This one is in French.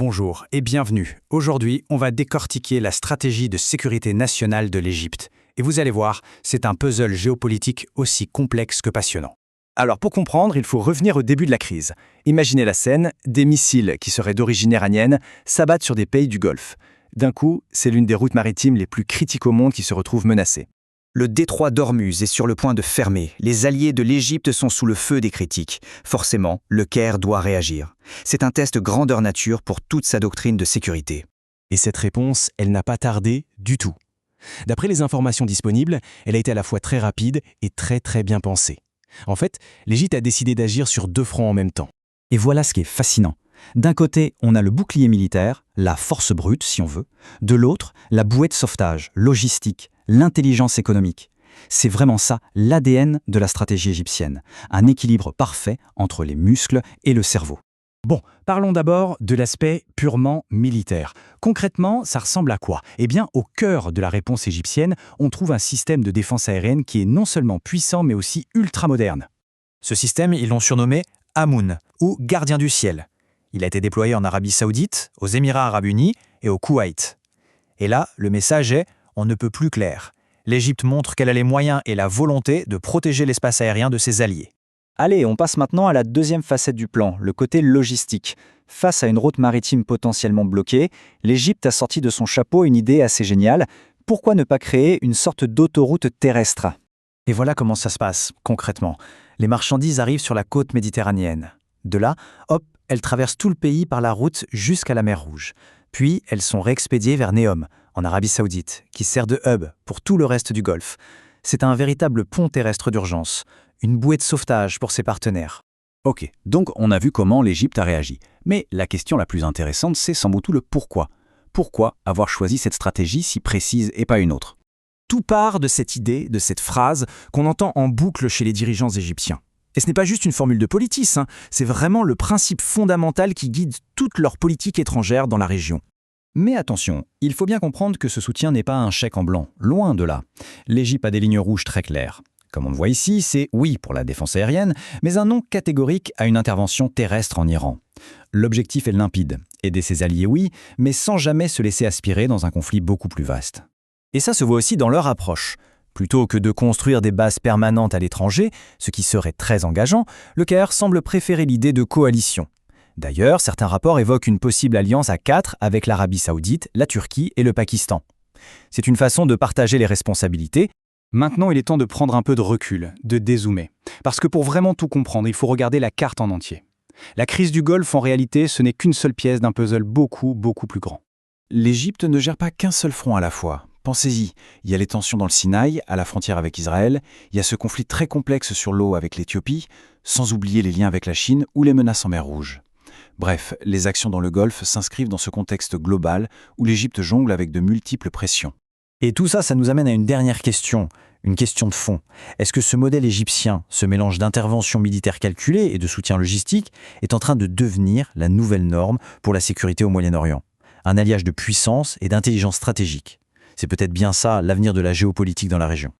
Bonjour et bienvenue. Aujourd'hui, on va décortiquer la stratégie de sécurité nationale de l'Égypte. Et vous allez voir, c'est un puzzle géopolitique aussi complexe que passionnant. Alors pour comprendre, il faut revenir au début de la crise. Imaginez la scène, des missiles qui seraient d'origine iranienne s'abattent sur des pays du Golfe. D'un coup, c'est l'une des routes maritimes les plus critiques au monde qui se retrouve menacée. Le détroit d'Ormuz est sur le point de fermer. Les alliés de l'Égypte sont sous le feu des critiques. Forcément, le Caire doit réagir. C'est un test grandeur nature pour toute sa doctrine de sécurité. Et cette réponse, elle n'a pas tardé du tout. D'après les informations disponibles, elle a été à la fois très rapide et très bien pensée. En fait, l'Égypte a décidé d'agir sur deux fronts en même temps. Et voilà ce qui est fascinant. D'un côté, on a le bouclier militaire, la force brute si on veut. De l'autre, la bouée de sauvetage, logistique, l'intelligence économique. C'est vraiment ça l'ADN de la stratégie égyptienne. Un équilibre parfait entre les muscles et le cerveau. Bon, parlons d'abord de l'aspect purement militaire. Concrètement, ça ressemble à quoi? Eh bien, au cœur de la réponse égyptienne, on trouve un système de défense aérienne qui est non seulement puissant, mais aussi ultra-moderne. Ce système, ils l'ont surnommé Amoun, ou gardien du ciel. Il a été déployé en Arabie Saoudite, aux Émirats Arabes Unis et au Koweït. Et là, le message est « on ne peut plus clair ». L'Égypte montre qu'elle a les moyens et la volonté de protéger l'espace aérien de ses alliés. Allez, on passe maintenant à la deuxième facette du plan, le côté logistique. Face à une route maritime potentiellement bloquée, l'Égypte a sorti de son chapeau une idée assez géniale. Pourquoi ne pas créer une sorte d'autoroute terrestre? Et voilà comment ça se passe, concrètement. Les marchandises arrivent sur la côte méditerranéenne. De là, hop, elles traversent tout le pays par la route jusqu'à la mer Rouge. Puis, elles sont réexpédiées vers Neom, en Arabie Saoudite, qui sert de hub pour tout le reste du Golfe. C'est un véritable pont terrestre d'urgence, une bouée de sauvetage pour ses partenaires. Ok, donc on a vu comment l'Égypte a réagi. Mais la question la plus intéressante, c'est sans doute le pourquoi. Pourquoi avoir choisi cette stratégie si précise et pas une autre? Tout part de cette idée, de cette phrase qu'on entend en boucle chez les dirigeants égyptiens. Et ce n'est pas juste une formule de politis, c'est vraiment le principe fondamental qui guide toute leur politique étrangère dans la région. Mais attention, il faut bien comprendre que ce soutien n'est pas un chèque en blanc, loin de là. L'Égypte a des lignes rouges très claires. Comme on le voit ici, c'est oui pour la défense aérienne, mais un non catégorique à une intervention terrestre en Iran. L'objectif est limpide, aider ses alliés oui, mais sans jamais se laisser aspirer dans un conflit beaucoup plus vaste. Et ça se voit aussi dans leur approche. Plutôt que de construire des bases permanentes à l'étranger, ce qui serait très engageant, le Caire semble préférer l'idée de coalition. D'ailleurs, certains rapports évoquent une possible alliance à 4 avec l'Arabie Saoudite, la Turquie et le Pakistan. C'est une façon de partager les responsabilités. Maintenant, il est temps de prendre un peu de recul, de dézoomer. Parce que pour vraiment tout comprendre, il faut regarder la carte en entier. La crise du Golfe, en réalité, ce n'est qu'une seule pièce d'un puzzle beaucoup plus grand. L'Égypte ne gère pas qu'un seul front à la fois. Pensez-y, il y a les tensions dans le Sinaï, à la frontière avec Israël, il y a ce conflit très complexe sur l'eau avec l'Éthiopie, sans oublier les liens avec la Chine ou les menaces en mer Rouge. Bref, les actions dans le Golfe s'inscrivent dans ce contexte global où l'Égypte jongle avec de multiples pressions. Et tout ça, ça nous amène à une dernière question, une question de fond. Est-ce que ce modèle égyptien, ce mélange d'intervention militaire calculée et de soutien logistique, est en train de devenir la nouvelle norme pour la sécurité au Moyen-Orient? Un alliage de puissance et d'intelligence stratégique. C'est peut-être bien ça l'avenir de la géopolitique dans la région.